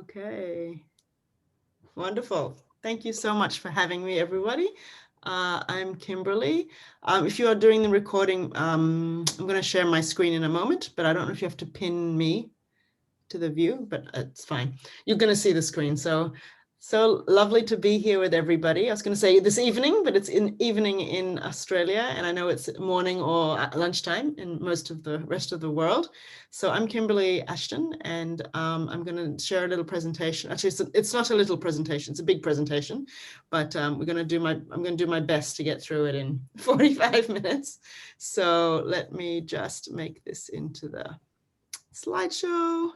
Okay, wonderful. Thank you so much for having me, everybody. I'm Kimberly. If you are doing the recording, I'm going to share my screen in a moment, but I don't know if you have to pin me to the view, but it's fine. You're going to see the screen. So lovely to be here with everybody. I was going to say this evening, but it's in evening in Australia, and I know it's morning or lunchtime in most of the rest of the world. So I'm Kimberly Ashton, and I'm going to share a little presentation. Actually, it's not a little presentation; it's a big presentation, but I'm going to do my best to get through it in 45 minutes. So let me just make this into the slideshow.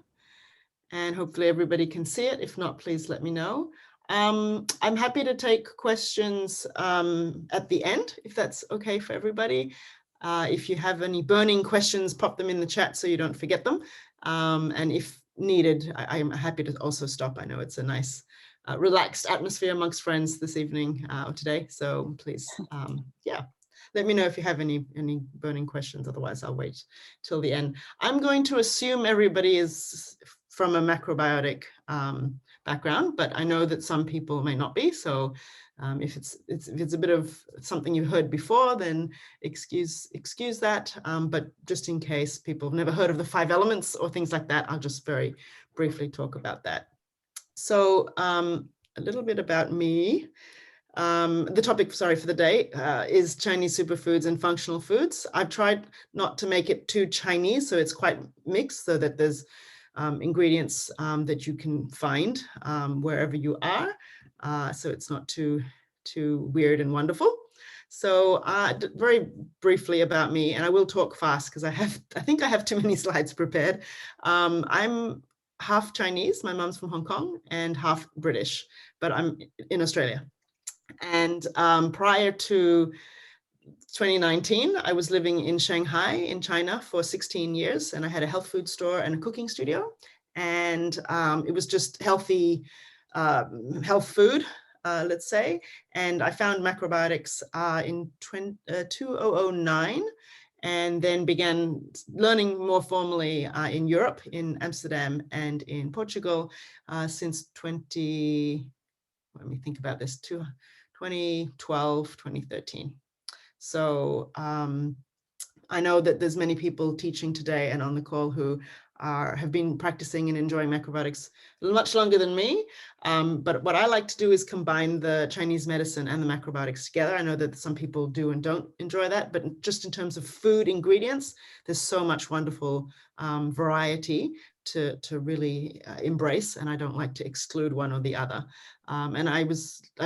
And hopefully everybody can see it. If not, please let me know. I'm happy to take questions at the end, if that's okay for everybody. If you have any burning questions, pop them in the chat so you don't forget them. And if needed, I'm happy to also stop. I know it's a nice, relaxed atmosphere amongst friends this evening or today. So please, yeah. Let me know if you have any burning questions. Otherwise, I'll wait till the end. I'm going to assume everybody is from a macrobiotic background, but I know that some people may not be. So if it's a bit of something you've heard before, then excuse that. But just in case people have never heard of the 5 elements or things like that, I'll just very briefly talk about that. So a little bit about me. The topic, sorry, for the day is Chinese superfoods and functional foods. I've tried not to make it too Chinese, so it's quite mixed, so that there's ingredients that you can find wherever you are. So it's not too weird and wonderful. So very briefly about me, and I will talk fast because I think I have too many slides prepared. I'm half Chinese. My mom's from Hong Kong, and half British, but I'm in Australia. And prior to 2019, I was living in Shanghai in China for 16 years, and I had a health food store and a cooking studio. And it was just healthy health food, let's say. And I found macrobiotics in 2009, and then began learning more formally in Europe, in Amsterdam and in Portugal since let me think about this, 2012, 2013. So I know that there's many people teaching today and on the call who have been practicing and enjoying macrobiotics much longer than me. But what I like to do is combine the Chinese medicine and the macrobiotics together. I know that some people do and don't enjoy that, but just in terms of food ingredients, there's so much wonderful variety to really embrace, and I don't like to exclude one or the other. And I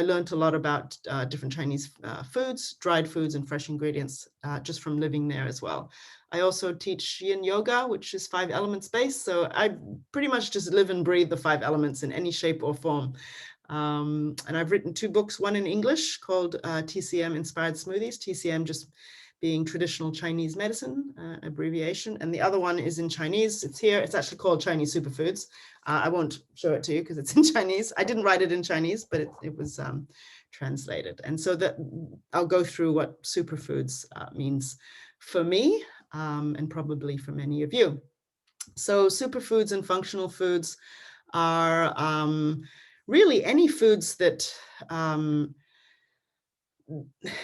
learned a lot about different Chinese foods, dried foods, and fresh ingredients just from living there as well. I also teach yin yoga, which is 5 elements based. So I pretty much just live and breathe the 5 elements in any shape or form. And I've written 2 books, one in English called TCM Inspired Smoothies, TCM just being traditional Chinese medicine abbreviation. And the other one is in Chinese. It's here. It's actually called Chinese Superfoods. I won't show it to you because it's in Chinese. I didn't write it in Chinese, but it was translated. And so that I'll go through what superfoods means for me and probably for many of you. So superfoods and functional foods are really any foods that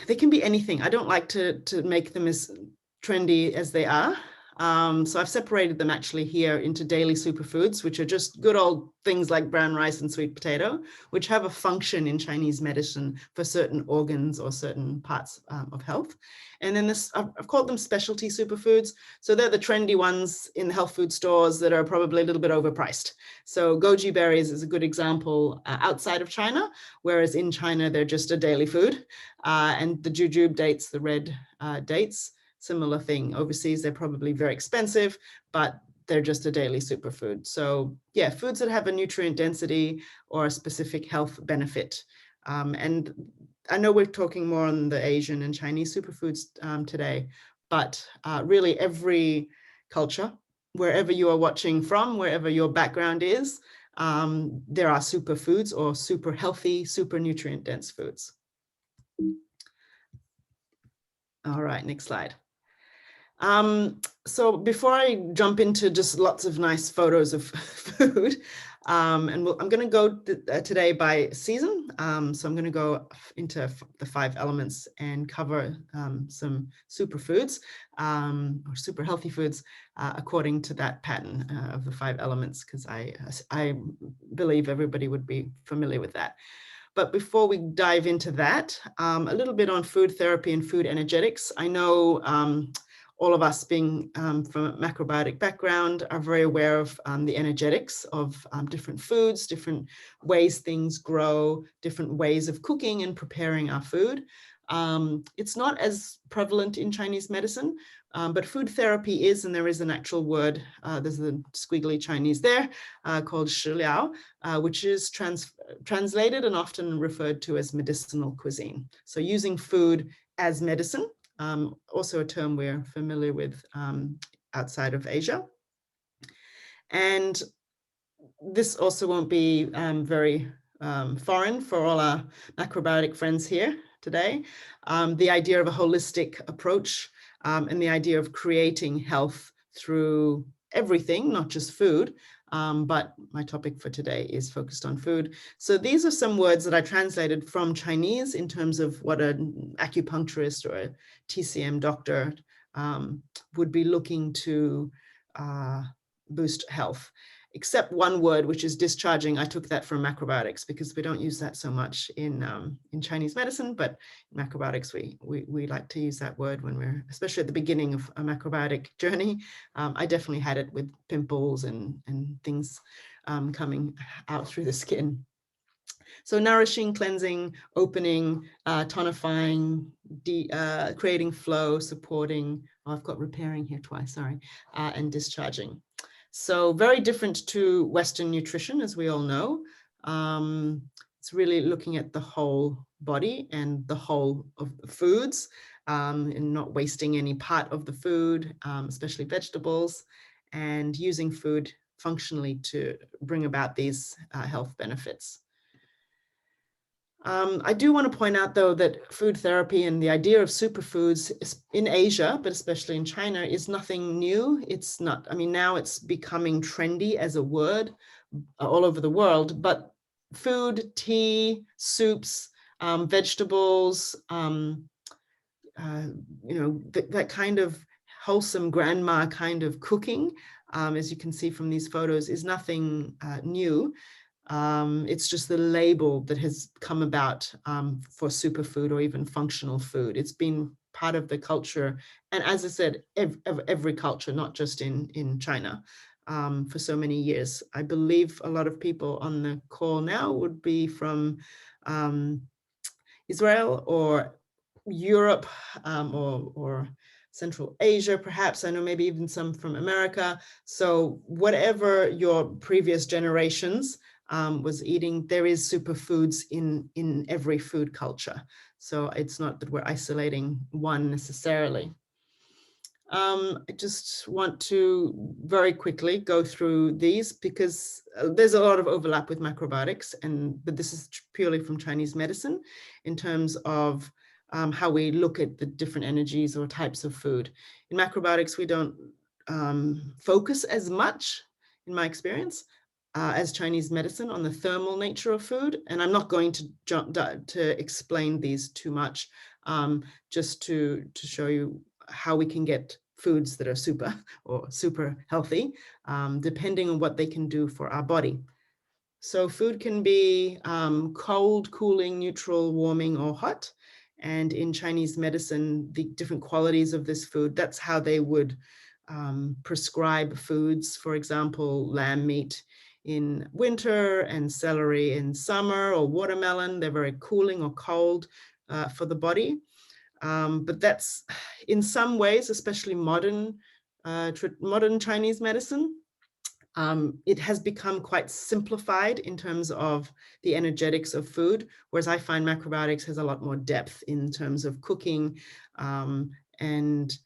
they can be anything. I don't like to make them as trendy as they are. So I've separated them actually here into daily superfoods, which are just good old things like brown rice and sweet potato, which have a function in Chinese medicine for certain organs or certain parts of health. And then I've called them specialty superfoods. So they're the trendy ones in the health food stores that are probably a little bit overpriced. So goji berries is a good example outside of China, whereas in China, they're just a daily food. And the jujube dates, the red dates, similar thing. Overseas, they're probably very expensive, but they're just a daily superfood. So yeah, foods that have a nutrient density or a specific health benefit. And I know we're talking more on the Asian and Chinese superfoods today, but really every culture, wherever you are watching from, wherever your background is, there are superfoods or super healthy, super nutrient dense foods. All right, next slide. So before I jump into just lots of nice photos of food, And I'm going to go today by season. So I'm going to go into the 5 elements and cover some superfoods or super healthy foods according to that pattern of the 5 elements, because I believe everybody would be familiar with that. But before we dive into that, a little bit on food therapy and food energetics. I know all of us being from a macrobiotic background are very aware of the energetics of different foods, different ways things grow, different ways of cooking and preparing our food. It's not as prevalent in Chinese medicine, but food therapy is, and there is an actual word, there's a squiggly Chinese there, called shiliao, which is translated and often referred to as medicinal cuisine. So using food as medicine, also a term we're familiar with outside of Asia. And this also won't be very foreign for all our macrobiotic friends here today. The idea of a holistic approach and the idea of creating health through everything, not just food, but my topic for today is focused on food. So these are some words that I translated from Chinese in terms of what an acupuncturist or a TCM doctor would be looking to boost health. Except one word, which is discharging. I took that from macrobiotics because we don't use that so much in Chinese medicine, but in macrobiotics, we like to use that word when we're, especially at the beginning of a macrobiotic journey. I definitely had it with pimples and things coming out through the skin. So nourishing, cleansing, opening, tonifying, creating flow, supporting, I've got repairing here twice, sorry, and discharging. So very different to Western nutrition, as we all know. It's really looking at the whole body and the whole of the foods and not wasting any part of the food, especially vegetables, and using food functionally to bring about these health benefits. I do want to point out, though, that food therapy and the idea of superfoods in Asia, but especially in China, is nothing new. It's not, I mean, now it's becoming trendy as a word all over the world, but food, tea, soups, vegetables, that kind of wholesome grandma kind of cooking, as you can see from these photos, is nothing new. It's just the label that has come about for superfood or even functional food. It's been part of the culture. And as I said, every culture, not just in China, for so many years. I believe a lot of people on the call now would be from Israel or Europe or Central Asia, perhaps. I know maybe even some from America. So whatever your previous generations was eating, there is superfoods in every food culture. So it's not that we're isolating one necessarily. I just want to very quickly go through these because there's a lot of overlap with macrobiotics, but this is purely from Chinese medicine in terms of how we look at the different energies or types of food. In macrobiotics, we don't focus as much, in my experience, as Chinese medicine on the thermal nature of food. And I'm not going to jump to explain these too much, just to show you how we can get foods that are super healthy, depending on what they can do for our body. So food can be cold, cooling, neutral, warming, or hot. And in Chinese medicine, the different qualities of this food, that's how they would prescribe foods. For example, lamb meat in winter and celery in summer, or watermelon. They're very cooling or cold for the body. But that's in some ways, especially modern Chinese medicine, it has become quite simplified in terms of the energetics of food, whereas I find macrobiotics has a lot more depth in terms of cooking and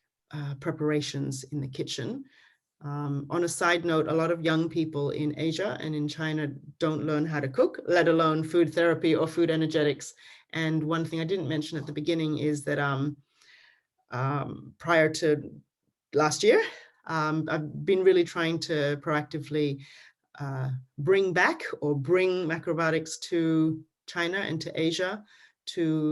preparations in the kitchen. On a side note, a lot of young people in Asia and in China don't learn how to cook, let alone food therapy or food energetics. And one thing I didn't mention at the beginning is that prior to last year, I've been really trying to proactively bring back or bring macrobiotics to China and to Asia,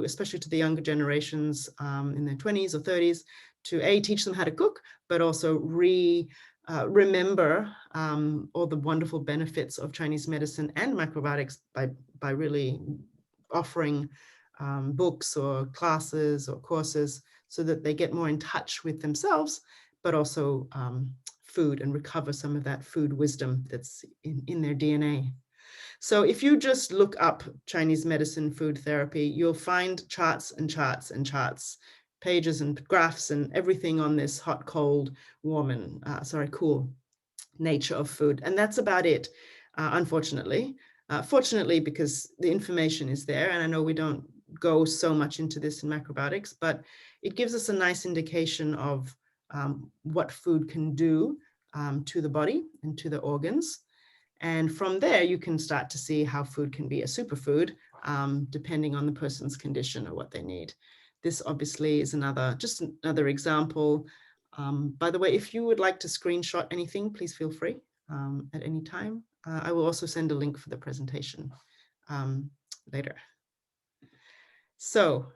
especially to the younger generations in their 20s or 30s, to teach them how to cook, but also remember all the wonderful benefits of Chinese medicine and macrobiotics by really offering books or classes or courses so that they get more in touch with themselves, but also food, and recover some of that food wisdom that's in their DNA. So if you just look up Chinese medicine food therapy, you'll find charts and charts and charts, pages and graphs and everything on this hot, cold, warm and cool nature of food. And that's about it, unfortunately. Fortunately, because the information is there, and I know we don't go so much into this in macrobiotics, but it gives us a nice indication of what food can do to the body and to the organs. And from there, you can start to see how food can be a superfood, depending on the person's condition or what they need. This obviously is just another example. By the way, if you would like to screenshot anything, please feel free at any time. I will also send a link for the presentation later. So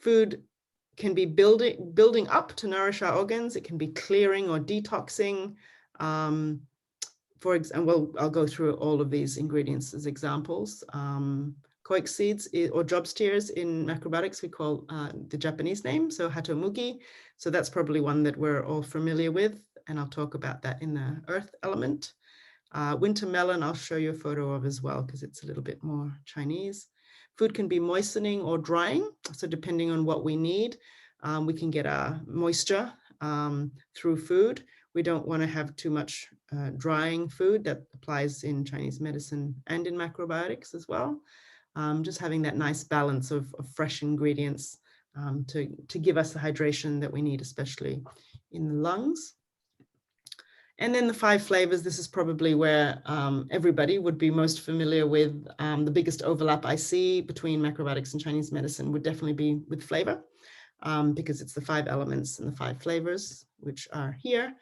food can be building up to nourish our organs. It can be clearing or detoxing. For example, I'll go through all of these ingredients as examples. Koik seeds or job steers in macrobiotics, we call the Japanese name, so hatomugi. So that's probably one that we're all familiar with, and I'll talk about that in the earth element. Winter melon, I'll show you a photo of as well, because it's a little bit more Chinese. Food can be moistening or drying, so depending on what we need, we can get our moisture through food. We don't want to have too much drying food. That applies in Chinese medicine and in macrobiotics as well. Just having that nice balance of fresh ingredients to give us the hydration that we need, especially in the lungs. And then the 5 flavors, this is probably where everybody would be most familiar with. The biggest overlap I see between macrobiotics and Chinese medicine would definitely be with flavor, because it's the 5 elements and the 5 flavors, which are here.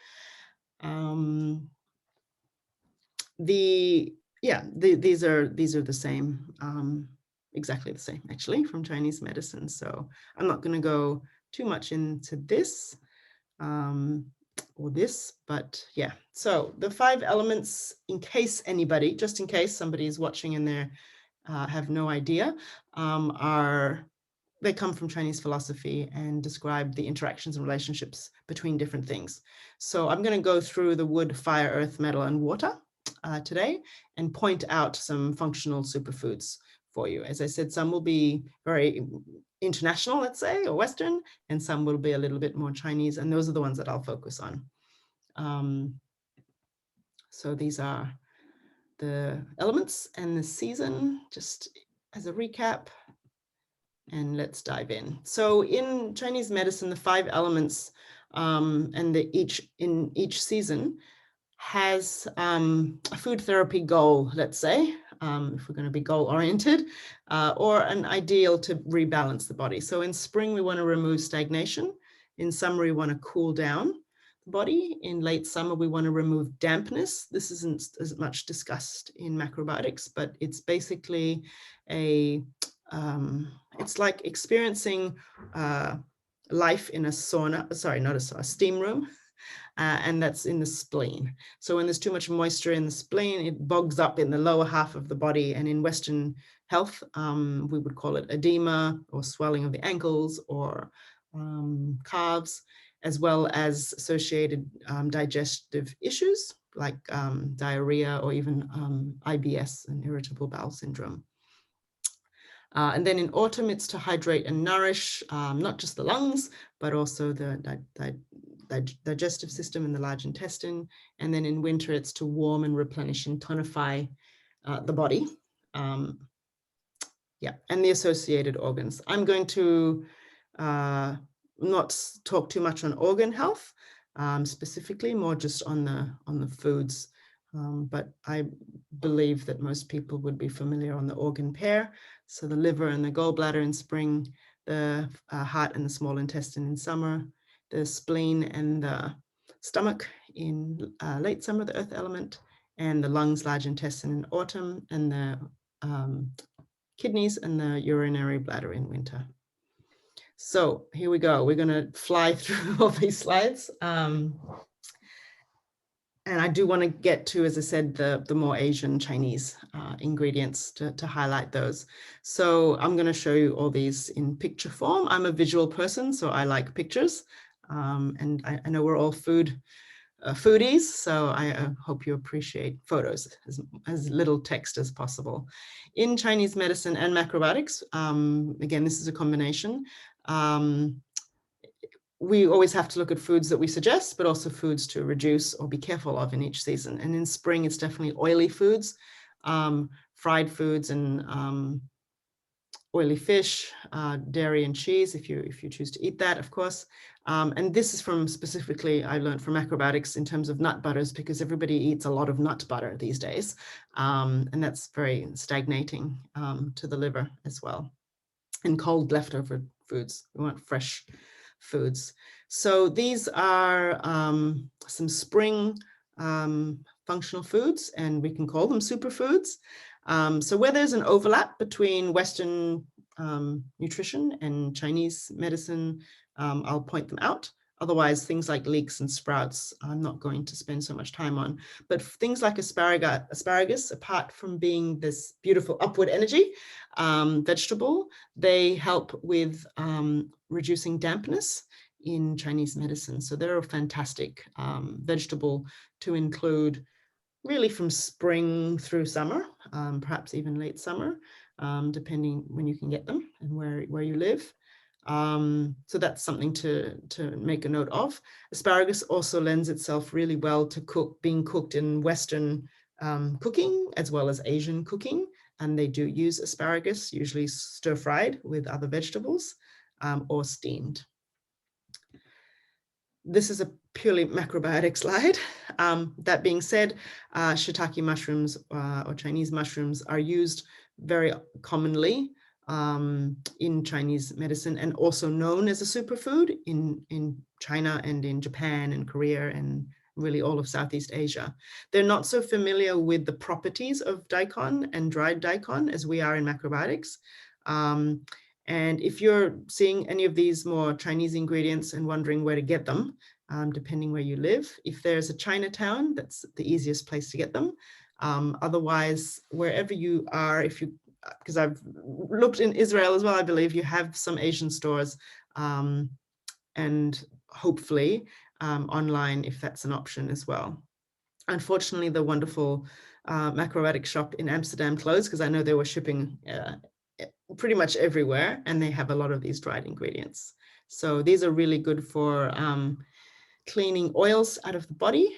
These are the same, exactly the same actually from Chinese medicine. So I'm not going to go too much into this or this, but yeah. So the 5 elements, just in case somebody is watching and they have no idea, they come from Chinese philosophy and describe the interactions and relationships between different things. So I'm going to go through the wood, fire, earth, metal, and water today and point out some functional superfoods for you. As I said, some will be very international, let's say, or Western, and some will be a little bit more Chinese, and those are the ones that I'll focus on. So these are the elements and the season, just as a recap. And let's dive in. So in Chinese medicine, the 5 elements and in each season has a food therapy goal, let's say, if we're going to be goal oriented, or an ideal to rebalance the body. So in spring, we want to remove stagnation. In summer, we want to cool down the body. In late summer, we want to remove dampness. This isn't as much discussed in macrobiotics, but it's basically it's like experiencing life in a steam room, and that's in the spleen. So when there's too much moisture in the spleen, it bogs up in the lower half of the body. And in Western health, we would call it edema or swelling of the ankles or calves, as well as associated digestive issues like diarrhea or even IBS and irritable bowel syndrome. And then in autumn, it's to hydrate and nourish not just the lungs, but also the digestive system and the large intestine. And then in winter, it's to warm and replenish and tonify the body. And the associated organs. I'm going to not talk too much on organ health, specifically, more just on the foods. But I believe that most people would be familiar on the organ pair. So the liver and the gallbladder in spring, the heart and the small intestine in summer, the spleen and the stomach in late summer, the earth element, and the lungs, large intestine in autumn, and the kidneys and the urinary bladder in winter. So here we go. We're going to fly through all these slides. And I do want to get to, as I said, the more Asian Chinese ingredients to highlight those. So I'm going to show you all these in picture form. I'm a visual person, so I like pictures. And I know we're all foodies, so I hope you appreciate photos, as little text as possible. In Chinese medicine and macrobiotics, again, this is a combination. We always have to look at foods that we suggest, but also foods to reduce or be careful of in each season. And in spring, it's definitely oily foods, fried foods, and oily fish, dairy and cheese, if you choose to eat that, of course. And this is from specifically, I learned from Macrobiotics in terms of nut butters, because everybody eats a lot of nut butter these days. And that's very stagnating to the liver as well. And cold leftover foods, we want fresh foods. So these are some spring functional foods, and we can call them superfoods. So where there's an overlap between Western nutrition and Chinese medicine, I'll point them out. Otherwise, things like leeks and sprouts, I'm not going to spend so much time on. But things like asparagus, apart from being this beautiful upward energy vegetable, they help with reducing dampness in Chinese medicine. So they're a fantastic vegetable to include really from spring through summer, perhaps even late summer, depending when you can get them and where you live. So that's something to make a note of. Asparagus also lends itself really well to being cooked in Western cooking as well as Asian cooking. And they do use asparagus, usually stir-fried with other vegetables or steamed. This is a purely macrobiotic slide. That being said, shiitake mushrooms or Chinese mushrooms are used very commonly in Chinese medicine, and also known as a superfood in China and in Japan and Korea and really all of Southeast Asia. They're not so familiar with the properties of daikon and dried daikon as we are in macrobiotics. And if you're seeing any of these more Chinese ingredients and wondering where to get them, depending where you live, if there's a Chinatown, that's the easiest place to get them. Otherwise, wherever you are, because I've looked in Israel as well, I believe you have some Asian stores, and hopefully online if that's an option as well. Unfortunately, the wonderful Macrobiotic shop in Amsterdam closed, because I know they were shipping pretty much everywhere, and they have a lot of these dried ingredients. So these are really good for cleaning oils out of the body.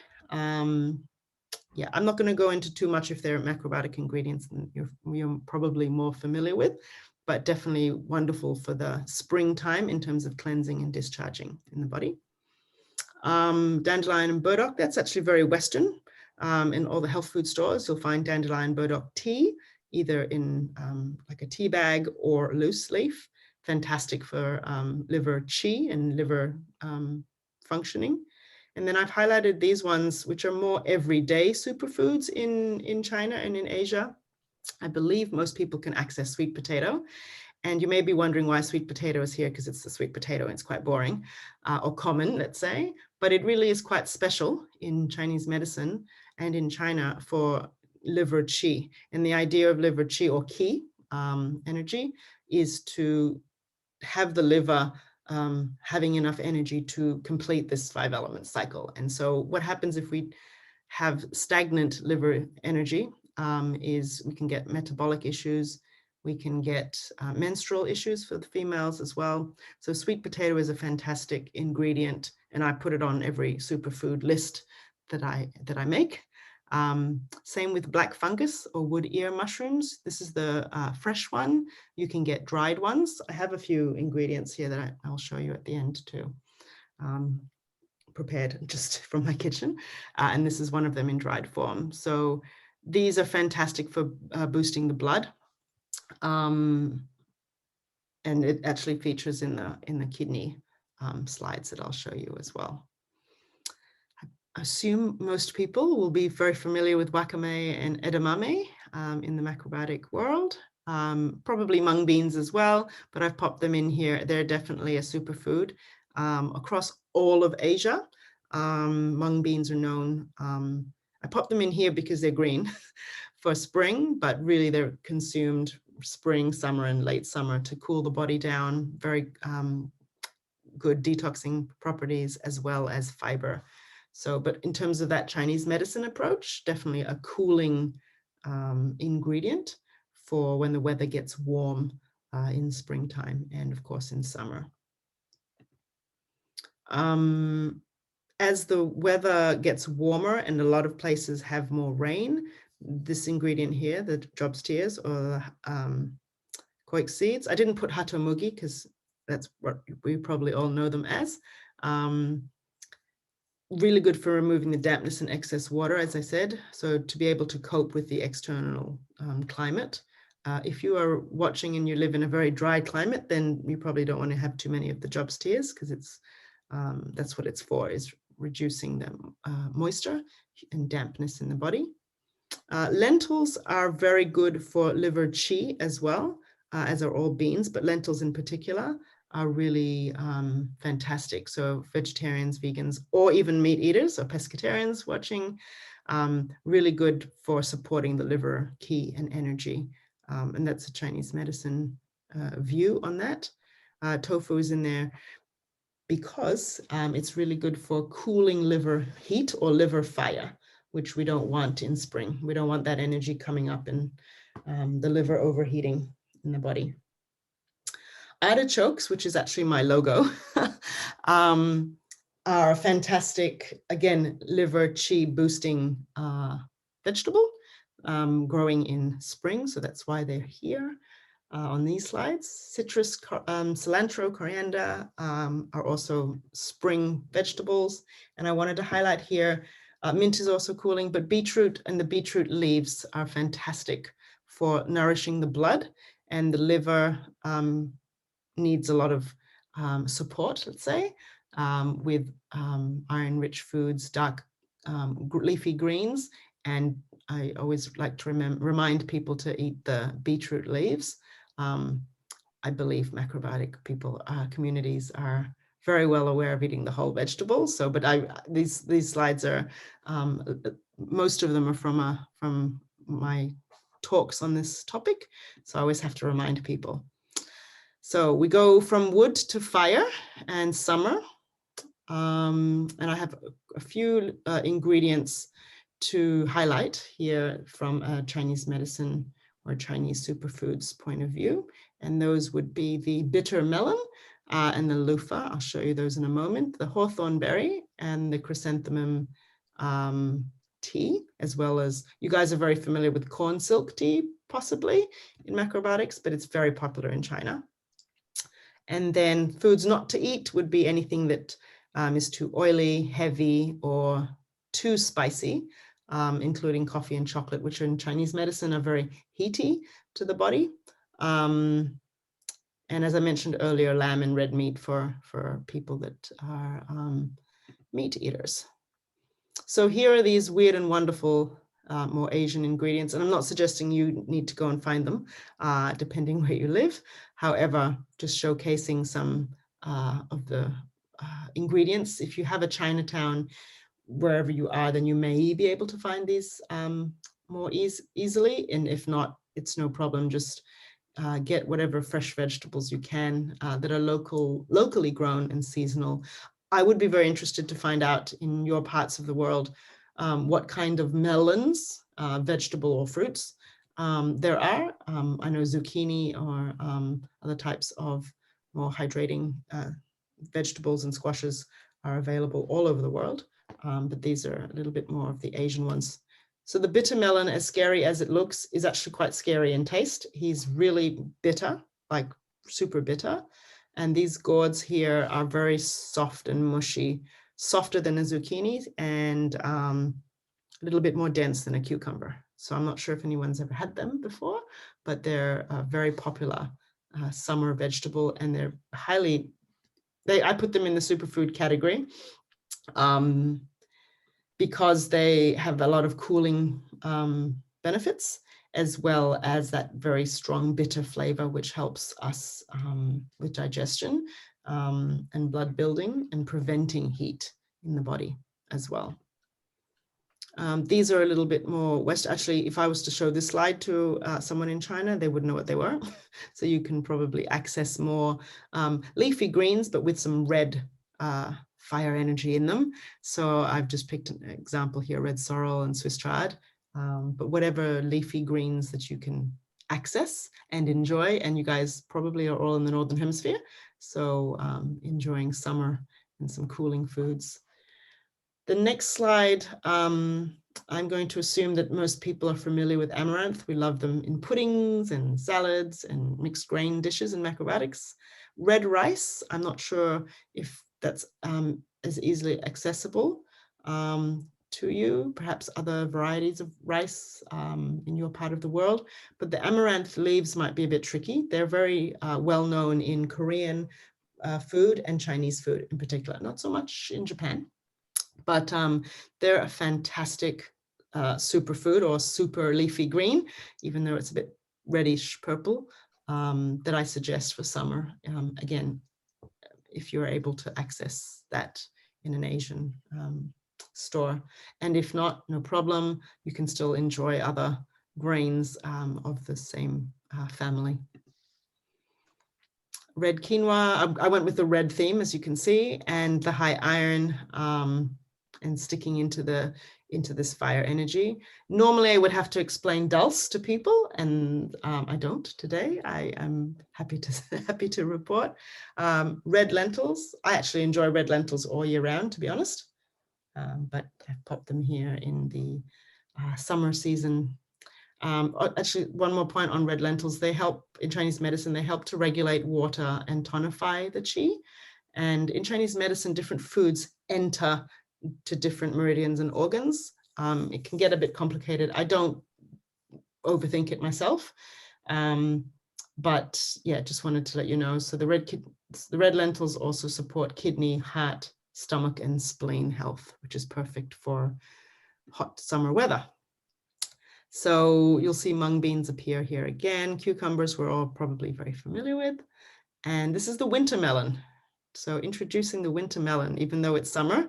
Yeah, I'm not going to go into too much if they're macrobiotic ingredients and you're probably more familiar with, but definitely wonderful for the springtime in terms of cleansing and discharging in the body. Dandelion and burdock, that's actually very Western. In all the health food stores, you'll find dandelion burdock tea, either in like a tea bag or loose leaf. Fantastic for liver qi and liver functioning. And then I've highlighted these ones, which are more everyday superfoods in China and in Asia. I believe most people can access sweet potato. And you may be wondering why sweet potato is here, because it's the sweet potato and it's quite boring or common, let's say. But it really is quite special in Chinese medicine and in China for liver qi. And the idea of liver qi or qi energy is to have the liver having enough energy to complete this 5-element cycle. And so what happens if we have stagnant liver energy is we can get metabolic issues, we can get menstrual issues for the females as well. So sweet potato is a fantastic ingredient, and I put it on every superfood list that I make. Same with black fungus or wood ear mushrooms. This is the fresh one. You can get dried ones. I have a few ingredients here that I'll show you at the end too, prepared just from my kitchen. And this is one of them in dried form. So these are fantastic for boosting the blood. And it actually features in the kidney slides that I'll show you as well. assume most people will be very familiar with wakame and edamame in the macrobiotic world. Probably mung beans as well, but I've popped them in here. They're definitely a superfood across all of Asia. Mung beans are known. I popped them in here because they're green for spring, but really they're consumed spring, summer, and late summer to cool the body down. Very good detoxing properties as well as fiber. So, but in terms of that Chinese medicine approach, definitely a cooling ingredient for when the weather gets warm in springtime and of course in summer. As the weather gets warmer and a lot of places have more rain, this ingredient here, the jobs tears or koik seeds, I didn't put hatomugi because that's what we probably all know them as. Really good for removing the dampness and excess water, as I said, so to be able to cope with the external climate. If you are watching and you live in a very dry climate, then you probably don't want to have too many of the jobs tears because it's that's what it's for, is reducing the moisture and dampness in the body. Lentils are very good for liver qi as well, as are all beans, but lentils in particular are really fantastic. So vegetarians, vegans, or even meat eaters or pescatarians watching, really good for supporting the liver qi and energy. And that's a Chinese medicine view on that. Tofu is in there because it's really good for cooling liver heat or liver fire, which we don't want in spring. We don't want that energy coming up and the liver overheating in the body. Artichokes, which is actually my logo, are a fantastic, again, liver qi boosting vegetable growing in spring. So that's why they're here. On these slides, citrus, cilantro, coriander are also spring vegetables. And I wanted to highlight here, mint is also cooling, but beetroot and the beetroot leaves are fantastic for nourishing the blood, and the liver needs a lot of support, let's say, with iron-rich foods, dark leafy greens, and I always like to remind people to eat the beetroot leaves. I believe macrobiotic people, communities are very well aware of eating the whole vegetables. So, but these slides are, most of them are from my talks on this topic. So I always have to remind people. So we go from wood to fire and summer. And I have a few ingredients to highlight here from a Chinese medicine or Chinese superfoods point of view. And those would be the bitter melon and the loofah. I'll show you those in a moment. The hawthorn berry and the chrysanthemum tea, as well as, you guys are very familiar with corn silk tea, possibly in macrobiotics, but it's very popular in China. And then foods not to eat would be anything that is too oily, heavy, or too spicy, including coffee and chocolate, which in Chinese medicine are very heaty to the body. And as I mentioned earlier, lamb and red meat for people that are meat eaters. So here are these weird and wonderful more Asian ingredients, and I'm not suggesting you need to go and find them, depending where you live. However, just showcasing some of the ingredients. If you have a Chinatown wherever you are, then you may be able to find these more easily, and if not, it's no problem. Just get whatever fresh vegetables you can that are locally grown and seasonal. I would be very interested to find out in your parts of the world what kind of melons, vegetable or fruits, there are. I know zucchini or other types of more hydrating vegetables and squashes are available all over the world, but these are a little bit more of the Asian ones. So the bitter melon, as scary as it looks, is actually quite scary in taste. He's really bitter, like super bitter. And these gourds here are very soft and mushy, softer than a zucchini and a little bit more dense than a cucumber. So I'm not sure if anyone's ever had them before, but they're a very popular summer vegetable, and they're I put them in the superfood category. because they have a lot of cooling benefits, as well as that very strong bitter flavor, which helps us with digestion and blood building and preventing heat in the body as well. These are a little bit more West. Actually, if I was to show this slide to someone in China, they wouldn't know what they were. So you can probably access more leafy greens, but with some red fire energy in them. So I've just picked an example here, red sorrel and Swiss chard, but whatever leafy greens that you can access and enjoy. And you guys probably are all in the Northern Hemisphere. So enjoying summer and some cooling foods. The next slide, I'm going to assume that most people are familiar with amaranth. We love them in puddings and salads and mixed grain dishes and macrobiotics. Red rice, I'm not sure if that's as easily accessible to you, perhaps other varieties of rice in your part of the world, but the amaranth leaves might be a bit tricky. They're very well known in Korean food and Chinese food in particular, not so much in Japan. But they're a fantastic superfood or super leafy green, even though it's a bit reddish purple, that I suggest for summer. Again, if you're able to access that in an Asian store. And if not, no problem, you can still enjoy other grains of the same family. Red quinoa, I went with the red theme, as you can see, and the high iron and sticking into this fire energy. Normally I would have to explain dulse to people, and I don't today. I am happy to report. Red lentils, I actually enjoy red lentils all year round, to be honest, but I've popped them here in the summer season. Actually, one more point on red lentils. They help in Chinese medicine, they help to regulate water and tonify the qi. And in Chinese medicine, different foods enter to different meridians and organs. It can get a bit complicated. I don't overthink it myself. But yeah, just wanted to let you know. So the red lentils also support kidney, heart, stomach, and spleen health, which is perfect for hot summer weather. So you'll see mung beans appear here again. Cucumbers we're all probably very familiar with. And this is the winter melon. So introducing the winter melon, even though it's summer,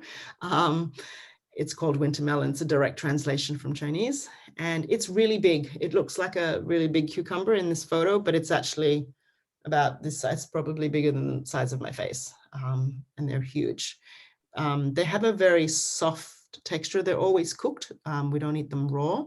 it's called winter melon. It's a direct translation from Chinese. And it's really big. It looks like a really big cucumber in this photo, but it's actually about this size, probably bigger than the size of my face. And they're huge. They have a very soft texture. They're always cooked. We don't eat them raw.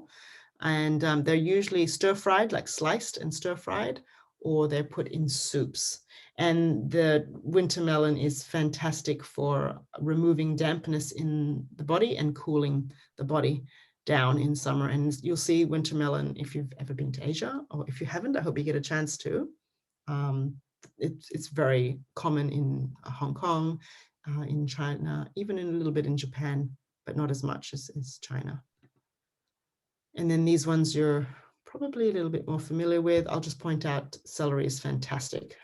And they're usually stir-fried, like sliced and stir-fried, or they're put in soups. And the winter melon is fantastic for removing dampness in the body and cooling the body down in summer. And you'll see winter melon if you've ever been to Asia, or if you haven't, I hope you get a chance to. It's very common in Hong Kong, in China, even in a little bit in Japan, but not as much as China. And then these ones you're probably a little bit more familiar with. I'll just point out celery is fantastic.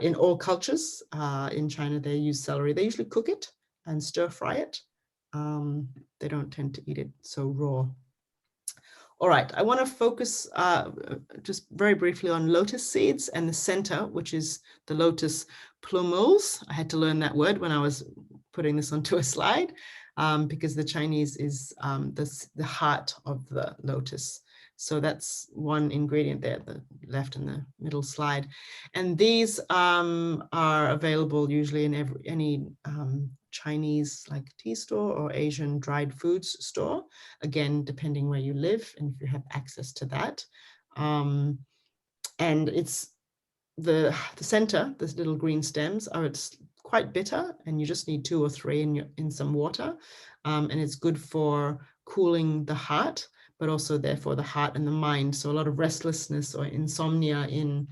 In all cultures in China, they use celery. They usually cook it and stir fry it. They don't tend to eat it so raw. All right, I want to focus just very briefly on lotus seeds and the center, which is the lotus plumules. I had to learn that word when I was putting this onto a slide. Because the Chinese is the heart of the lotus. So that's one ingredient there, the left and the middle slide. And these are available usually in any Chinese like tea store or Asian dried foods store, again, depending where you live and if you have access to that. And it's the center, this little green stems it's quite bitter, and you just need 2 or 3 in some water. And it's good for cooling the heart, but also therefore the heart and the mind. So a lot of restlessness or insomnia in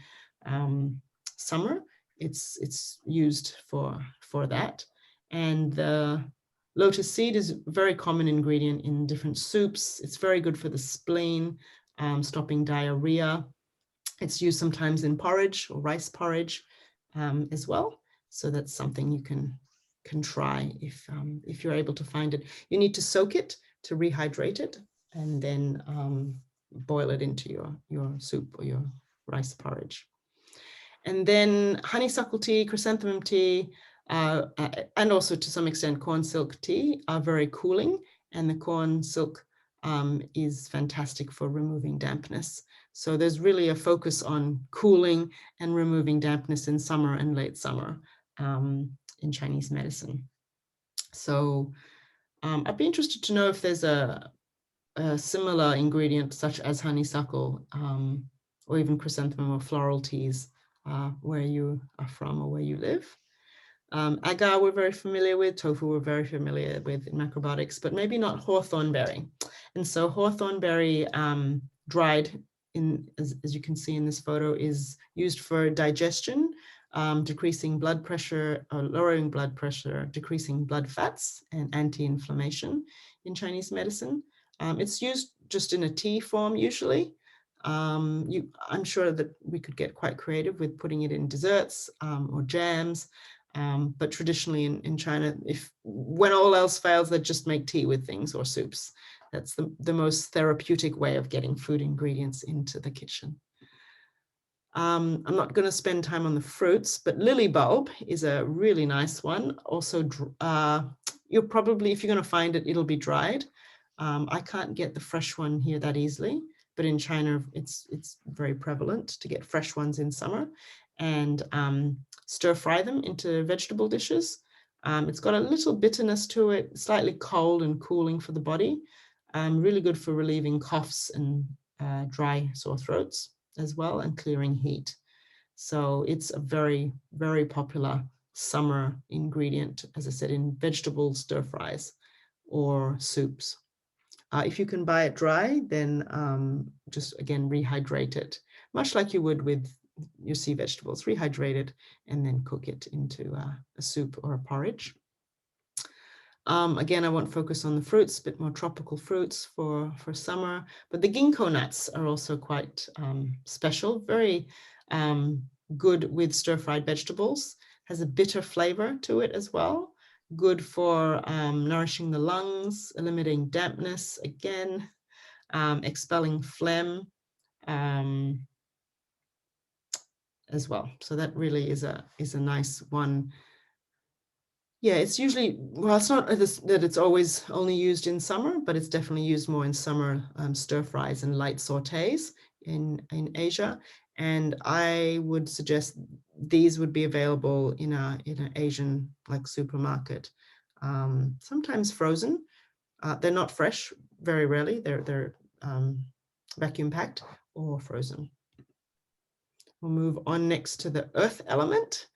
summer, it's used for that. And the lotus seed is a very common ingredient in different soups. It's very good for the spleen, stopping diarrhea. It's used sometimes in porridge or rice porridge as well. So that's something you can can try if you're able to find it. You need to soak it to rehydrate it, and then boil it into your soup or your rice porridge. And then honeysuckle tea, chrysanthemum tea, and also to some extent corn silk tea are very cooling, and the corn silk is fantastic for removing dampness. So there's really a focus on cooling and removing dampness in summer and late summer in Chinese medicine. So I'd be interested to know if there's a similar ingredient such as honeysuckle or even chrysanthemum or floral teas where you are from or where you live. Agar we're very familiar with, tofu we're very familiar with in macrobiotics, but maybe not hawthorn berry. And so hawthorn berry dried, as you can see in this photo, is used for digestion, decreasing blood pressure, or lowering blood pressure, decreasing blood fats, and anti-inflammation in Chinese medicine. It's used just in a tea form usually. I'm sure that we could get quite creative with putting it in desserts or jams. But traditionally in China, when all else fails, they just make tea with things or soups. That's the most therapeutic way of getting food ingredients into the kitchen. I'm not going to spend time on the fruits, but lily bulb is a really nice one. Also, you'll probably, if you're going to find it, it'll be dried. I can't get the fresh one here that easily, but in China, it's very prevalent to get fresh ones in summer, and stir fry them into vegetable dishes. It's got a little bitterness to it, slightly cold and cooling for the body. Really good for relieving coughs and dry sore throats as well, and clearing heat. So it's a very, very popular summer ingredient, as I said, in vegetable stir fries or soups. If you can buy it dry, then just again rehydrate it, much like you would with your sea vegetables. Rehydrate it and then cook it into a soup or a porridge. Again, I won't focus on the fruits, a bit more tropical fruits for summer, but the ginkgo nuts are also quite special, very good with stir-fried vegetables, has a bitter flavor to it as well, good for nourishing the lungs, eliminating dampness, again, expelling phlegm as well. So that really is a nice one. Yeah, it's usually, well, it's not that it's always only used in summer, but it's definitely used more in summer stir fries and light sautés in Asia. And I would suggest these would be available in an Asian like supermarket, sometimes frozen. They're not fresh, very rarely. They're vacuum packed or frozen. We'll move on next to the earth element,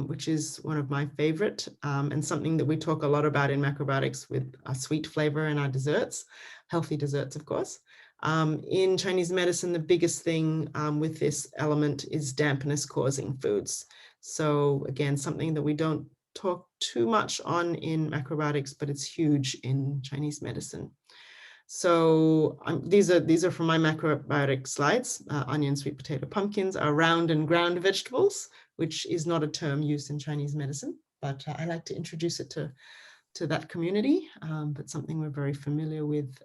which is one of my favorite and something that we talk a lot about in macrobiotics with a sweet flavor in our desserts, healthy desserts, of course. In Chinese medicine, the biggest thing with this element is dampness causing foods. So again, something that we don't talk too much on in macrobiotics, but it's huge in Chinese medicine. So these are from my macrobiotic slides. Onion, sweet potato, pumpkins are round and ground vegetables, which is not a term used in Chinese medicine, but I like to introduce it to that community, but something we're very familiar with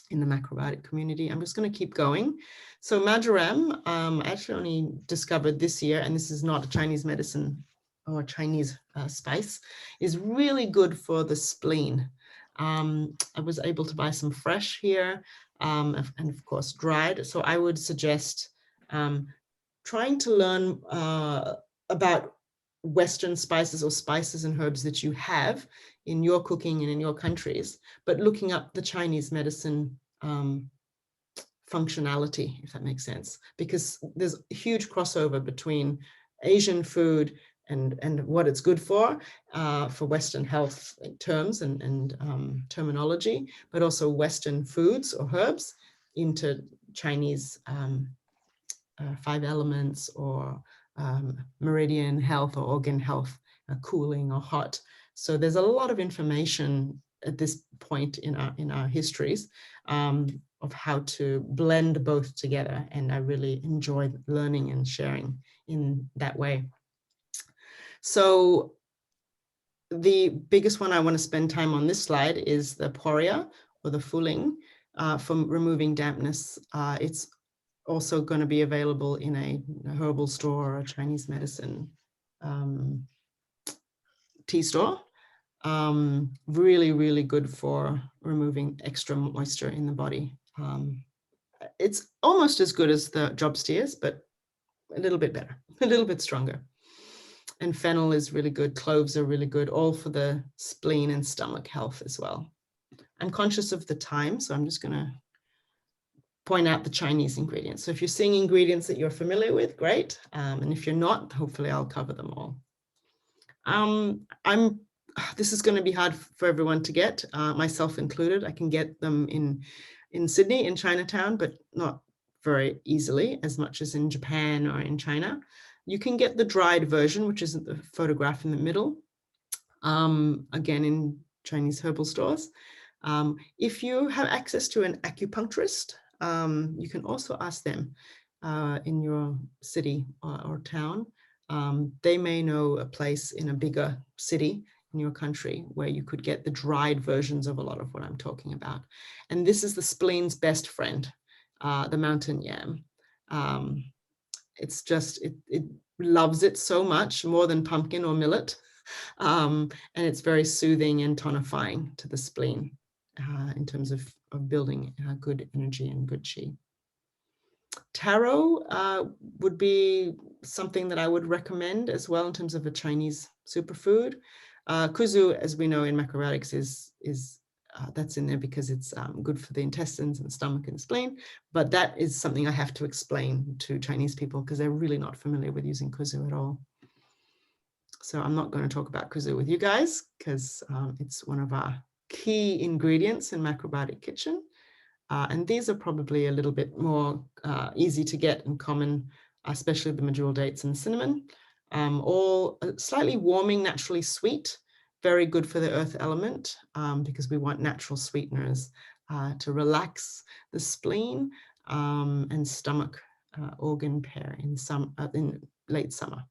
in the macrobiotic community. I'm just going to keep going. So marjoram, I actually only discovered this year, and this is not a Chinese medicine or Chinese spice, is really good for the spleen. I was able to buy some fresh here and of course dried. So I would suggest trying to learn about Western spices or spices and herbs that you have in your cooking and in your countries, but looking up the Chinese medicine functionality, if that makes sense, because there's a huge crossover between Asian food and what it's good for Western health terms and terminology, but also Western foods or herbs into Chinese 5 elements or meridian health or organ health, cooling or hot. So there's a lot of information at this point in our histories of how to blend both together. And I really enjoy learning and sharing in that way. So the biggest one I want to spend time on this slide is the poria, or the fuling, for removing dampness. It's also going to be available in a herbal store or a Chinese medicine tea store. Really, really good for removing extra moisture in the body. It's almost as good as the job steers, but a little bit better, a little bit stronger. And fennel is really good. Cloves are really good, all for the spleen and stomach health as well. I'm conscious of the time, so I'm just going to point out the Chinese ingredients. So if you're seeing ingredients that you're familiar with, great. And if you're not, hopefully I'll cover them all. This is going to be hard for everyone to get, myself included. I can get them in Sydney, in Chinatown, but not very easily, as much as in Japan or in China. You can get the dried version, which is the photograph in the middle, again in Chinese herbal stores. If you have access to an acupuncturist, you can also ask them in your city or town. They may know a place in a bigger city in your country where you could get the dried versions of a lot of what I'm talking about. And this is the spleen's best friend, the mountain yam. It's just, it loves it so much, more than pumpkin or millet. And it's very soothing and tonifying to the spleen in terms of building good energy and good qi. Taro would be something that I would recommend as well in terms of a Chinese superfood. Kuzu, as we know in macrobiotics, is that's in there because it's good for the intestines and the stomach and the spleen. But that is something I have to explain to Chinese people because they're really not familiar with using kuzu at all. So I'm not going to talk about kuzu with you guys because it's one of our key ingredients in Macrobiotic Kitchen. And these are probably a little bit more easy to get and common, especially the medjool dates and cinnamon. All slightly warming, naturally sweet, very good for the earth element because we want natural sweeteners to relax the spleen and stomach organ pair in late summer.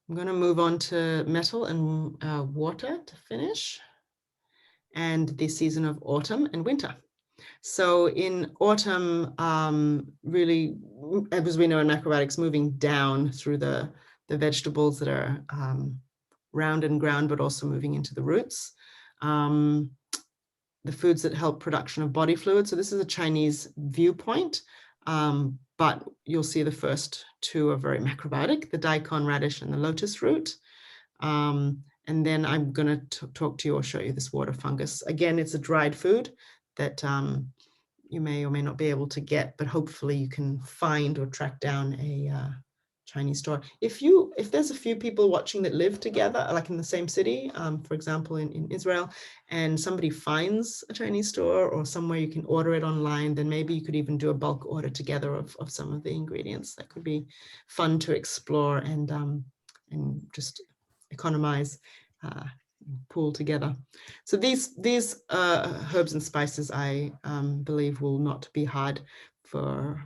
I'm going to move on to metal and water to finish, and the season of autumn and winter. So in autumn, really, as we know in macrobiotics, moving down through the vegetables that are round and ground, but also moving into the roots. The foods that help production of body fluid. So this is a Chinese viewpoint, but you'll see the first two are very macrobiotic, the daikon radish and the lotus root. And then I'm going to talk to you or show you this water fungus. Again, it's a dried food that you may or may not be able to get, but hopefully you can find or track down a Chinese store. If there's a few people watching that live together, like in the same city, for example, in Israel, and somebody finds a Chinese store or somewhere you can order it online, then maybe you could even do a bulk order together of some of the ingredients. That could be fun to explore and just economize, pool together. So these herbs and spices, I believe, will not be hard for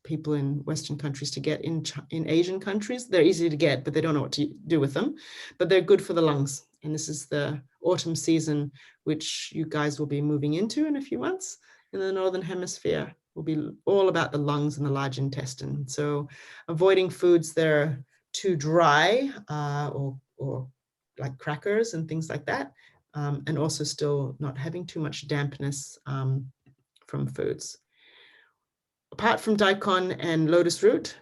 people in Western countries to get. In Asian countries, they're easy to get, but they don't know what to do with them. But they're good for the lungs. And this is the autumn season, which you guys will be moving into in a few months. In the Northern Hemisphere, will be all about the lungs and the large intestine. So avoiding foods that are too dry or like crackers and things like that, and also still not having too much dampness from foods. Apart from daikon and lotus root,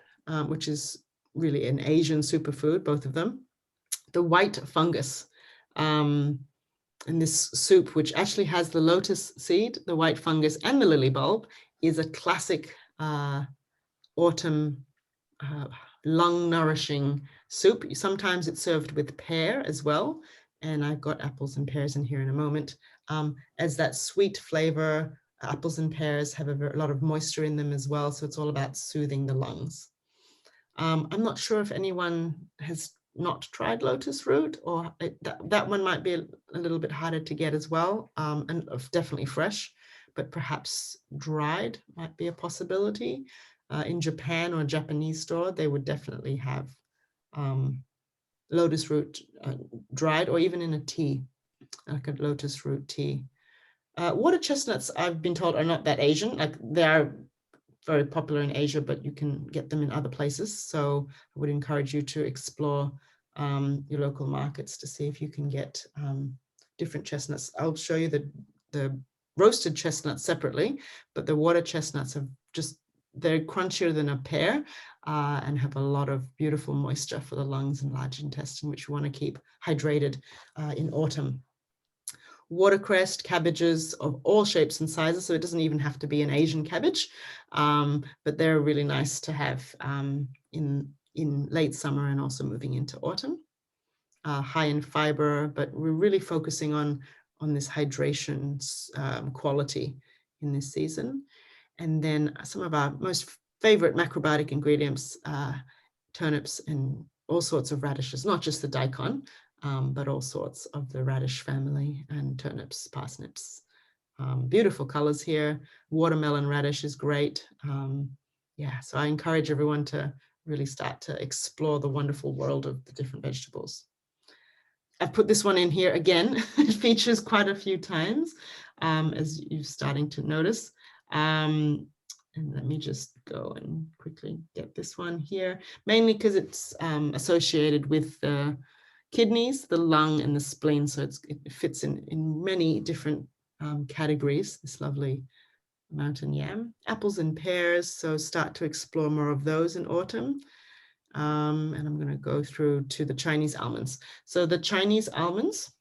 which is really an Asian superfood, both of them, the white fungus in this soup, which actually has the lotus seed, the white fungus, and the lily bulb, is a classic autumn lung nourishing soup. Sometimes it's served with pear as well. And I've got apples and pears in here in a moment. As that sweet flavor, apples and pears have a lot of moisture in them as well. So it's all about soothing the lungs. I'm not sure if anyone has not tried lotus root, or that one might be a little bit harder to get as well, and definitely fresh, but perhaps dried might be a possibility. In Japan or a Japanese store, they would definitely have lotus root dried, or even in a tea, like a lotus root tea. Water chestnuts, I've been told, are not that Asian. Like, they are very popular in Asia, but you can get them in other places. So I would encourage you to explore your local markets to see if you can get different chestnuts. I'll show you the roasted chestnuts separately, but the water chestnuts have they're crunchier than a pear and have a lot of beautiful moisture for the lungs and large intestine, which you want to keep hydrated in autumn. Watercress, cabbages of all shapes and sizes, so it doesn't even have to be an Asian cabbage, but they're really nice to have in late summer and also moving into autumn. High in fiber, but we're really focusing on this hydration quality in this season. And then some of our most favorite macrobiotic ingredients, turnips and all sorts of radishes, not just the daikon, but all sorts of the radish family, and turnips, parsnips. Beautiful colors here. Watermelon radish is great. Yeah, so I encourage everyone to really start to explore the wonderful world of the different vegetables. I've put this one in here again. It features quite a few times, as you're starting to notice. And let me just go and quickly get this one here, mainly because it's associated with the kidneys, the lung, and the spleen. So it fits in many different categories, this lovely mountain yam. Apples and pears, so start to explore more of those in autumn. And I'm going to go through to the Chinese almonds. So the Chinese almonds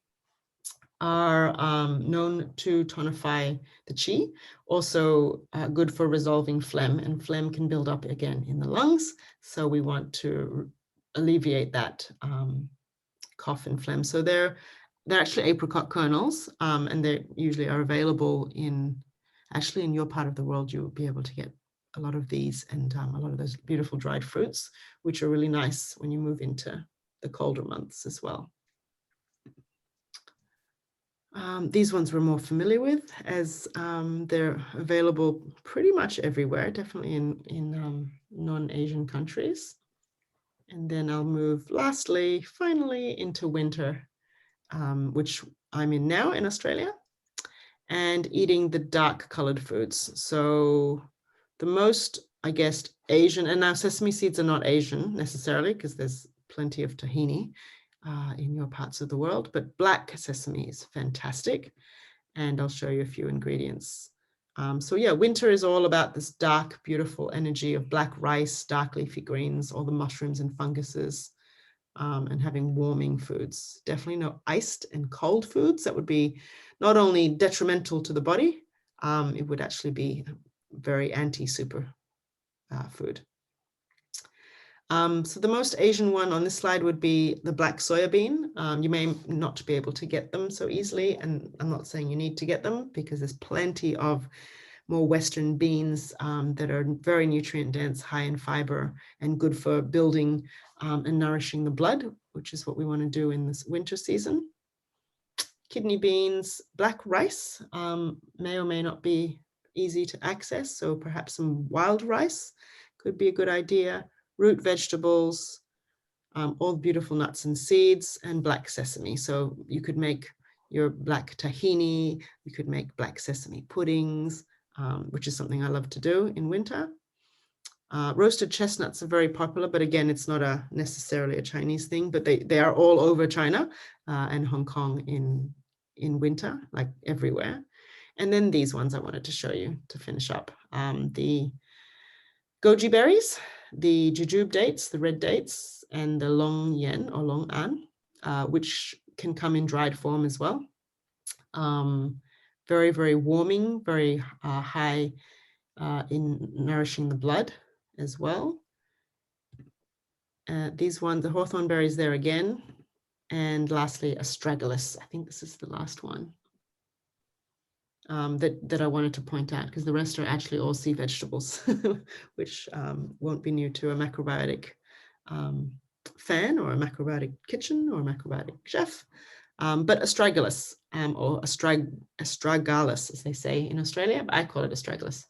are known to tonify the qi, also good for resolving phlegm, and phlegm can build up again in the lungs. So we want to alleviate that cough and phlegm. So they're actually apricot kernels, and they usually are available in your part of the world. You'll be able to get a lot of these and a lot of those beautiful dried fruits, which are really nice when you move into the colder months as well. These ones we're more familiar with, as they're available pretty much everywhere, definitely in non-Asian countries. And then I'll move finally into winter, which I'm in now in Australia, and eating the dark colored foods. So the most, I guess, Asian, and now sesame seeds are not Asian necessarily, because there's plenty of tahini in your parts of the world, but black sesame is fantastic. And I'll show you a few ingredients. So yeah, winter is all about this dark, beautiful energy of black rice, dark leafy greens, all the mushrooms and funguses, and having warming foods. Definitely no iced and cold foods. That would be not only detrimental to the body, it would actually be very anti-super food. So the most Asian one on this slide would be the black soya bean. You may not be able to get them so easily, and I'm not saying you need to get them, because there's plenty of more Western beans that are very nutrient dense, high in fiber, and good for building and nourishing the blood, which is what we want to do in this winter season. Kidney beans, black rice may or may not be easy to access, so perhaps some wild rice could be a good idea. Root vegetables, all beautiful nuts and seeds, and black sesame. So you could make your black tahini, you could make black sesame puddings, which is something I love to do in winter. Roasted chestnuts are very popular, but again, it's not necessarily a Chinese thing, but they are all over China and Hong Kong in winter, like everywhere. And then these ones I wanted to show you to finish up. The goji berries, the jujube dates, the red dates, and the long yen or long an, which can come in dried form as well. Very, very warming, very high in nourishing the blood as well. These ones, the hawthorn berries there again. And lastly, astragalus. I think this is the last one that I wanted to point out, because the rest are actually all sea vegetables, which won't be new to a macrobiotic fan or a macrobiotic kitchen or a macrobiotic chef. But astragalus, or astragalus, as they say in Australia, but I call it astragalus.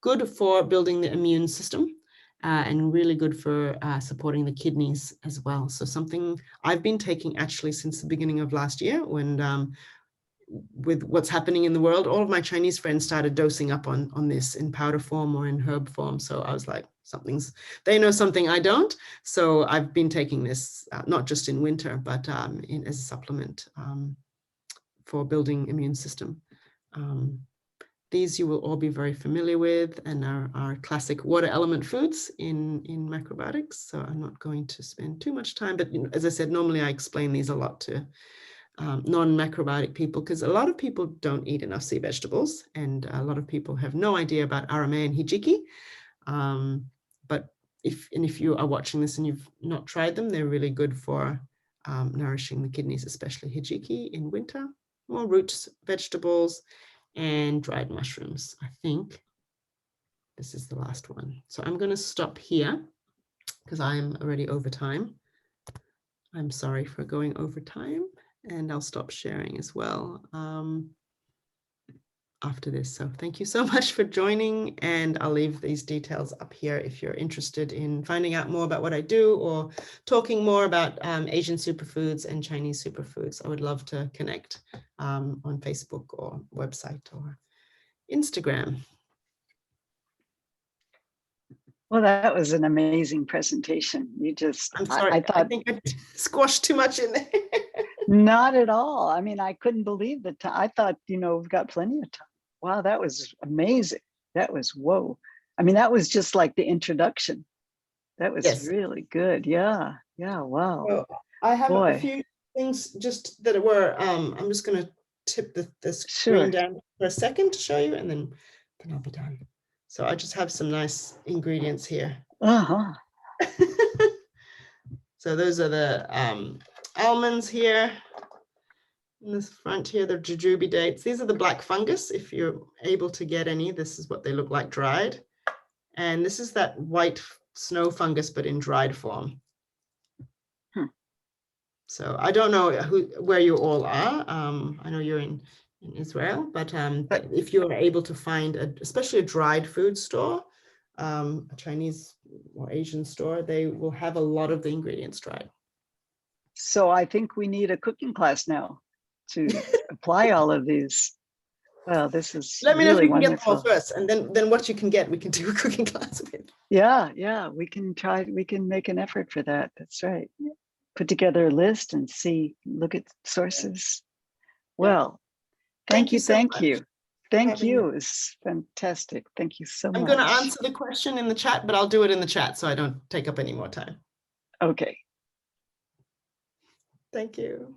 Good for building the immune system and really good for supporting the kidneys as well. So something I've been taking actually since the beginning of last year, when with what's happening in the world, all of my Chinese friends started dosing up on this in powder form or in herb form. So I was like, they know something I don't. So I've been taking this not just in winter, but as a supplement for building immune system. These you will all be very familiar with and are classic water element foods in macrobiotics. So I'm not going to spend too much time, but as I said, normally I explain these a lot to non-macrobiotic people, because a lot of people don't eat enough sea vegetables, and a lot of people have no idea about arame and hijiki. But if you are watching this and you've not tried them, they're really good for nourishing the kidneys, especially hijiki in winter. More roots, vegetables, and dried mushrooms. I think this is the last one. So I'm going to stop here because I'm already over time. I'm sorry for going over time, and I'll stop sharing as well after this. So thank you so much for joining, and I'll leave these details up here if you're interested in finding out more about what I do or talking more about Asian superfoods and Chinese superfoods. I would love to connect on Facebook or website or Instagram. Well, that was an amazing presentation. You just, I'm sorry, I think I squashed too much in there. Not at all. I mean, I couldn't believe the time. I thought, we've got plenty of time. Wow, that was amazing. That was, whoa. I mean, that was just like the introduction. That was really good. Yeah. Yeah. Wow. So I have a few things just that were, I'm just going to tip the screen down for a second to show you, and then I'll be done. So I just have some nice ingredients here. So those are the almonds here. In this front here, the jujube dates. These are the black fungus. If you're able to get any, this is what they look like dried. And this is that white snow fungus, but in dried form. So I don't know where you all are. I know you're in Israel, but if you're able to find, especially a dried food store, a Chinese or Asian store, they will have a lot of the ingredients dried. So I think we need a cooking class now to apply all of these. Well, this is Let me know if you can get them all wonderful. first, and then what you can get, we can do a cooking class with. Yeah, we can try. We can make an effort for that. That's right. Put together a list and look at sources. Well, thank you. Thank you. It's fantastic. Thank you so much. I'm going to answer the question in the chat, but I'll do it in the chat so I don't take up any more time. Okay. Thank you.